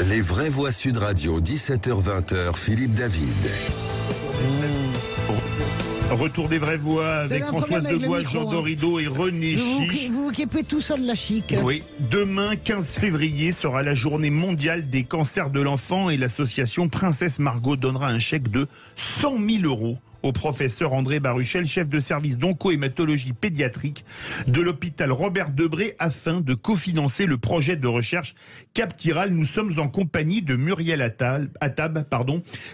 Les vraies voix Sud Radio, 17h-20h, Philippe David. Retour des vraies voix avec Françoise Degois, Jean Dorido et René Chiche. Vous occupez tout seul de la chic. Oui, demain 15 février sera la journée mondiale des cancers de l'enfant et l'association Princesse Margot donnera un chèque de 100 000 € au professeur André Baruchel, chef de service d'onco-hématologie pédiatrique de l'hôpital Robert Debré, afin de cofinancer le projet de recherche Captiral. Nous sommes en compagnie de Muriel Attab,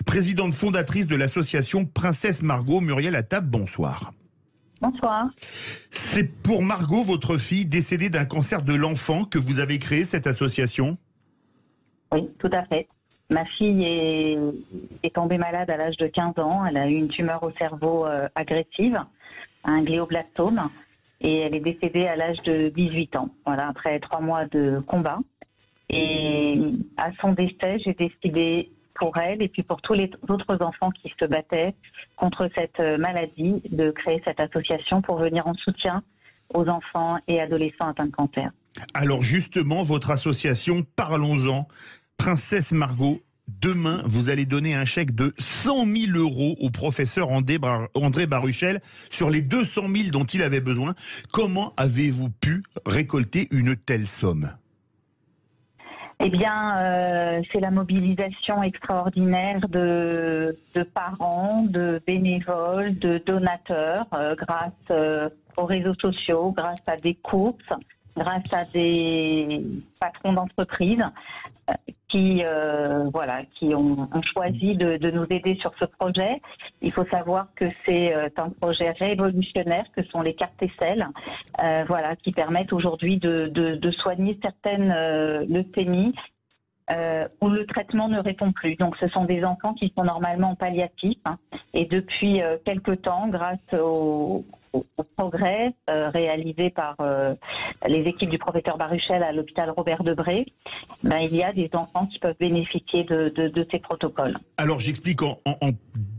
présidente fondatrice de l'association Princesse Margot. Muriel Attab, bonsoir. Bonsoir. C'est pour Margot, votre fille, décédée d'un cancer de l'enfant, que vous avez créé cette association? Oui, tout à fait. Ma fille est tombée malade à l'âge de 15 ans. Elle a eu une tumeur au cerveau agressive, un glioblastome, et elle est décédée à l'âge de 18 ans, voilà, après 3 mois de combat. Et à son décès, j'ai décidé pour elle et puis pour tous les autres enfants qui se battaient contre cette maladie de créer cette association pour venir en soutien aux enfants et adolescents atteints de cancer. Alors justement, votre association, parlons-en. Princesse Margot, demain, vous allez donner un chèque de 100 000 € au professeur André Baruchel sur les 200 000 dont il avait besoin. Comment avez-vous pu récolter une telle somme? Eh bien, c'est la mobilisation extraordinaire de parents, de bénévoles, de donateurs, grâce aux réseaux sociaux, grâce à des courses, grâce à des patrons d'entreprises qui ont choisi de nous aider sur ce projet. Il faut savoir que c'est un projet révolutionnaire que sont les cartes Essel, qui permettent aujourd'hui de soigner certaines leucémies où le traitement ne répond plus. Donc ce sont des enfants qui sont normalement en palliatif, et depuis quelque temps, grâce au progrès réalisé par les équipes du professeur Baruchel à l'hôpital Robert Debré, il y a des enfants qui peuvent bénéficier de ces protocoles. Alors j'explique en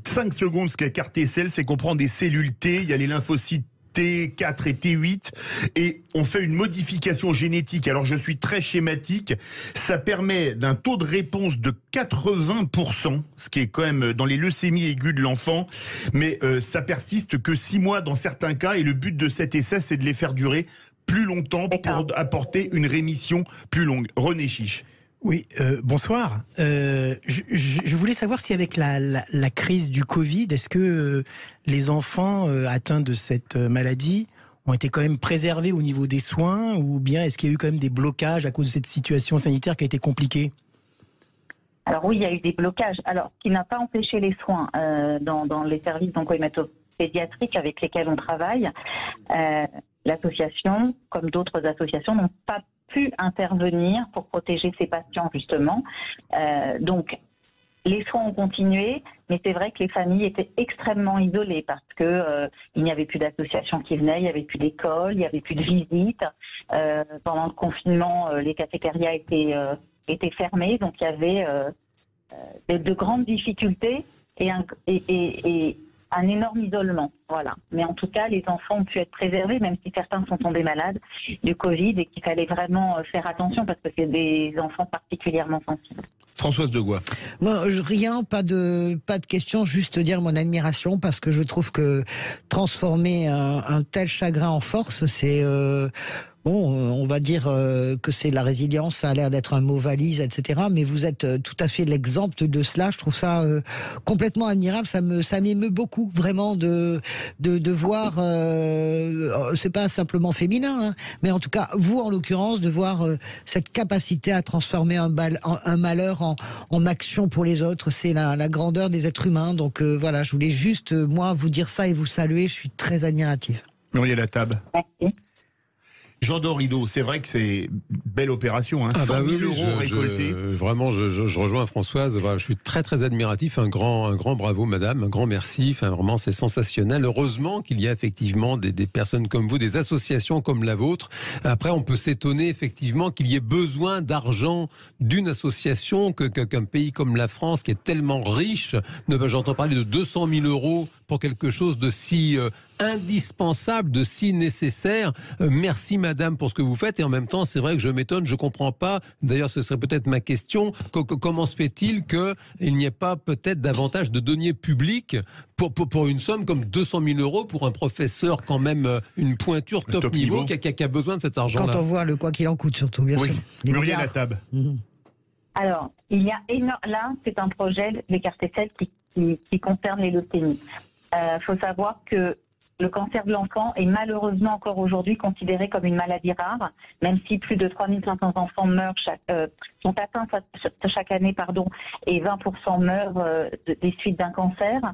5 secondes ce qu'est carte Essel, c'est qu'on prend des cellules T, il y a les lymphocytes T4 et T8, et on fait une modification génétique. Alors je suis très schématique, ça permet d'un taux de réponse de 80%, ce qui est quand même dans les leucémies aiguës de l'enfant, mais ça persiste que 6 mois dans certains cas, et le but de cet essai, c'est de les faire durer plus longtemps pour apporter une rémission plus longue. René Chiche. Oui, bonsoir. Je voulais savoir si avec la crise du Covid, est-ce que les enfants atteints de cette maladie ont été quand même préservés au niveau des soins, ou bien est-ce qu'il y a eu quand même des blocages à cause de cette situation sanitaire qui a été compliquée? Alors oui, il y a eu des blocages. Alors, ce qui n'a pas empêché les soins dans les services d'onco-hématopédiatriques avec lesquels on travaille, l'association, comme d'autres associations, n'ont pas pu intervenir pour protéger ces patients, justement. Donc, les soins ont continué, mais c'est vrai que les familles étaient extrêmement isolées parce que il n'y avait plus d'associations qui venaient, il n'y avait plus d'école, il n'y avait plus de visites. Pendant le confinement, les cafétérias étaient fermées, donc il y avait de grandes difficultés et un énorme isolement, voilà. Mais en tout cas, les enfants ont pu être préservés, même si certains sont tombés malades du Covid, et qu'il fallait vraiment faire attention parce que c'est des enfants particulièrement sensibles. Françoise Degois. Moi, rien, pas de question, juste dire mon admiration, parce que je trouve que transformer un tel chagrin en force, c'est... on va dire que c'est la résilience, ça a l'air d'être un mot valise, etc. Mais vous êtes tout à fait l'exemple de cela. Je trouve ça complètement admirable. Ça m'émeut beaucoup, vraiment, de voir. C'est pas simplement féminin, mais en tout cas, vous en l'occurrence, de voir cette capacité à transformer un malheur en action pour les autres. C'est la grandeur des êtres humains. Donc voilà, je voulais juste moi vous dire ça et vous saluer. Je suis très admirative. Muriel Attab. Merci. Jean Dorido, c'est vrai que c'est une belle opération, 100 000 € récoltés. Vraiment, je rejoins Françoise. Voilà, je suis très très admiratif. Un grand bravo, madame. Un grand merci. Enfin, vraiment, c'est sensationnel. Heureusement qu'il y a effectivement des personnes comme vous, des associations comme la vôtre. Après, on peut s'étonner effectivement qu'il y ait besoin d'argent d'une association qu'un pays comme la France, qui est tellement riche, j'entends parler de 200 000 € pour quelque chose de si indispensable, de si nécessaire. Merci, madame, pour ce que vous faites. Et en même temps, c'est vrai que je m'étonne, je ne comprends pas. D'ailleurs, ce serait peut-être ma question. Comment se fait-il qu'il n'y ait pas peut-être davantage de deniers publics pour une somme comme 200 000 euros pour un professeur, quand même, une pointure top niveau qui a besoin de cet argent-là? Quand on voit le quoi qu'il en coûte, surtout, bien sûr. Muriel Attab. Alors, il y a là, c'est un projet, l'écarté celle qui concerne les leucémies. Faut savoir que le cancer de l'enfant est malheureusement encore aujourd'hui considéré comme une maladie rare, même si plus de 3500 enfants sont atteints chaque année, et 20% meurent des suites d'un cancer.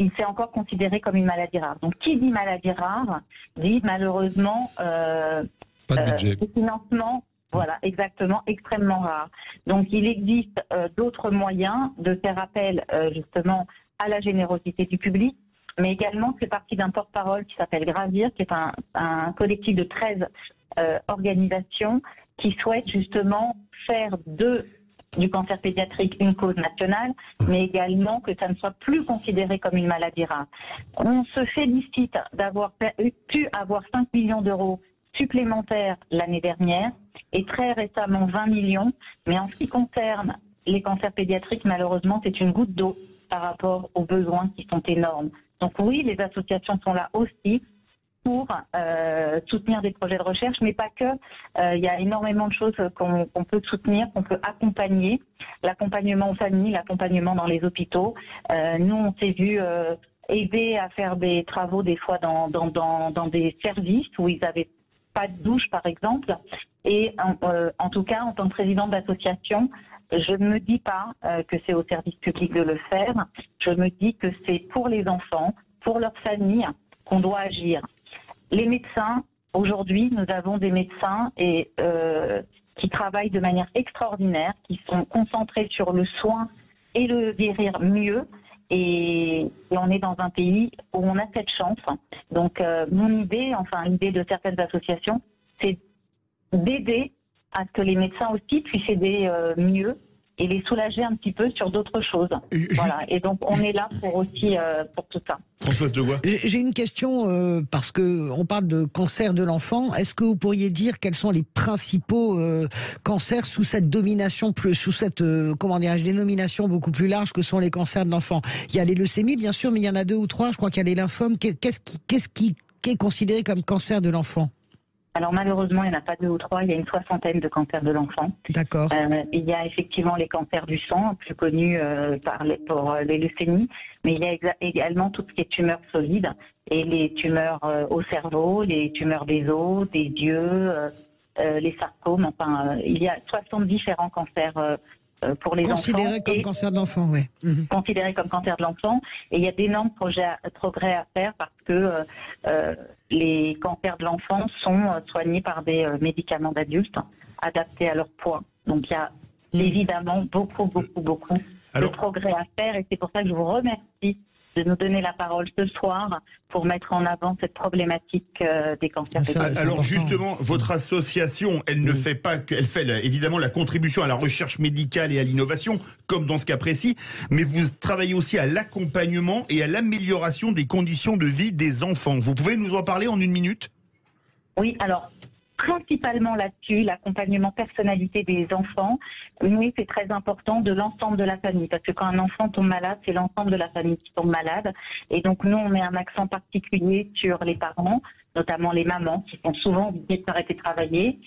Il s'est encore considéré comme une maladie rare. Donc, qui dit maladie rare dit malheureusement pas de budget. Des financements. Voilà, exactement, extrêmement rare. Donc, il existe d'autres moyens de faire appel justement à la générosité du public, mais également c'est parti d'un porte-parole qui s'appelle Gravir, qui est un collectif de 13 organisations qui souhaitent justement faire du cancer pédiatrique une cause nationale, mais également que ça ne soit plus considéré comme une maladie rare. On se félicite d'avoir pu avoir 5 millions d'euros supplémentaires l'année dernière et très récemment 20 millions, mais en ce qui concerne les cancers pédiatriques, malheureusement, c'est une goutte d'eau par rapport aux besoins qui sont énormes. Donc oui, les associations sont là aussi pour soutenir des projets de recherche, mais pas que. Il y a énormément de choses qu'on peut soutenir, qu'on peut accompagner. L'accompagnement aux familles, l'accompagnement dans les hôpitaux. Nous, on s'est vu aider à faire des travaux des fois dans des services où ils n'avaient pas de douche, par exemple. Et en tout cas, en tant que présidente d'association, je ne me dis pas que c'est au service public de le faire. Je me dis que c'est pour les enfants, pour leurs familles, qu'on doit agir. Les médecins, aujourd'hui, nous avons des médecins qui travaillent de manière extraordinaire, qui sont concentrés sur le soin et le guérir mieux. Et on est dans un pays où on a cette chance. Donc, mon idée, enfin l'idée de certaines associations, c'est d'aider à ce que les médecins aussi puissent aider mieux et les soulager un petit peu sur d'autres choses. Voilà. Et donc, on est là pour aussi pour tout ça. Françoise Degois. J'ai une question, parce qu'on parle de cancer de l'enfant. Est-ce que vous pourriez dire quels sont les principaux cancers sous cette domination, sous cette dénomination beaucoup plus large que sont les cancers de l'enfant? Il y a les leucémies, bien sûr, mais il y en a 2 ou 3. Je crois qu'il y a les lymphomes. Qu'est-ce qui est considéré comme cancer de l'enfant? Alors malheureusement, il n'y en a pas 2 ou 3, il y a une 60aine de cancers de l'enfant. D'accord. Il y a effectivement les cancers du sang, plus connus pour les leucémies, mais il y a également tout ce qui est tumeurs solides et les tumeurs au cerveau, les tumeurs des os, des yeux, les sarcomes. Enfin, il y a 60 différents cancers pour les considéré enfants. Comme cancer de l'enfant, oui. Considéré comme cancer de l'enfant. Et il y a d'énormes progrès à faire parce que les cancers de l'enfant sont soignés par des médicaments d'adultes adaptés à leur poids. Donc il y a évidemment beaucoup de progrès à faire et c'est pour ça que je vous remercie de nous donner la parole ce soir pour mettre en avant cette problématique des cancers pédiatriques. Alors justement, votre association, elle ne fait pas, elle fait évidemment la contribution à la recherche médicale et à l'innovation, comme dans ce cas précis, mais vous travaillez aussi à l'accompagnement et à l'amélioration des conditions de vie des enfants. Vous pouvez nous en parler en 1 minute? Oui, alors principalement là-dessus, l'accompagnement personnalité des enfants. Oui, c'est très important de l'ensemble de la famille, parce que quand un enfant tombe malade, c'est l'ensemble de la famille qui tombe malade. Et donc nous, on met un accent particulier sur les parents, notamment les mamans, qui sont souvent obligées de s'arrêter de travailler.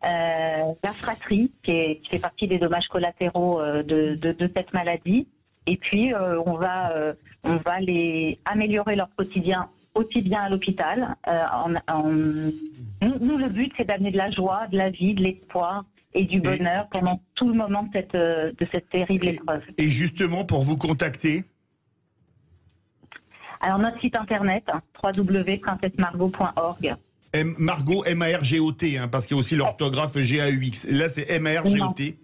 La fratrie, qui fait partie des dommages collatéraux de cette maladie. Et puis, on va améliorer leur quotidien aussi bien à l'hôpital. Nous, le but, c'est d'amener de la joie, de la vie, de l'espoir et du bonheur pendant tout le moment de cette terrible épreuve. Et justement, pour vous contacter? Alors, notre site internet, www.princessemargot.org. Margot, M-A-R-G-O-T, parce qu'il y a aussi l'orthographe G-A-U-X. Là, c'est M-A-R-G-O-T.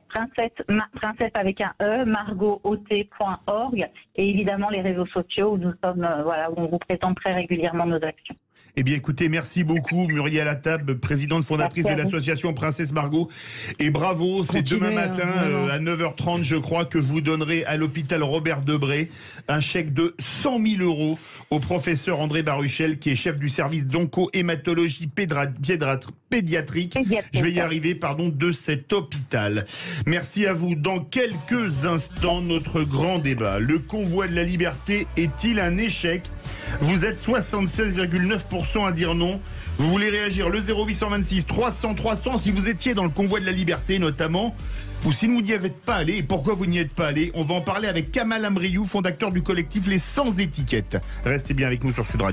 Princesse avec un E, margotot.org et évidemment les réseaux sociaux où nous sommes, où on vous présente très régulièrement nos actions. Eh bien, écoutez, merci beaucoup, Muriel Attab, présidente fondatrice de l'association Princesse Margot. Et bravo, c'est demain matin à 9h30, je crois, que vous donnerez à l'hôpital Robert Debré un chèque de 100 000 € au professeur André Baruchel, qui est chef du service d'onco-hématologie pédiatrique. Je vais y arriver, pardon, de cet hôpital. Merci à vous. Dans quelques instants, notre grand débat. Le convoi de la liberté est-il un échec ? Vous êtes 76,9% à dire non. Vous voulez réagir, le 0826 300 300, si vous étiez dans le convoi de la liberté notamment, ou si vous n'y êtes pas allé, et pourquoi vous n'y êtes pas allé. On va en parler avec Kamal Amriou, fondateur du collectif Les Sans Étiquettes. Restez bien avec nous sur Sud Radio.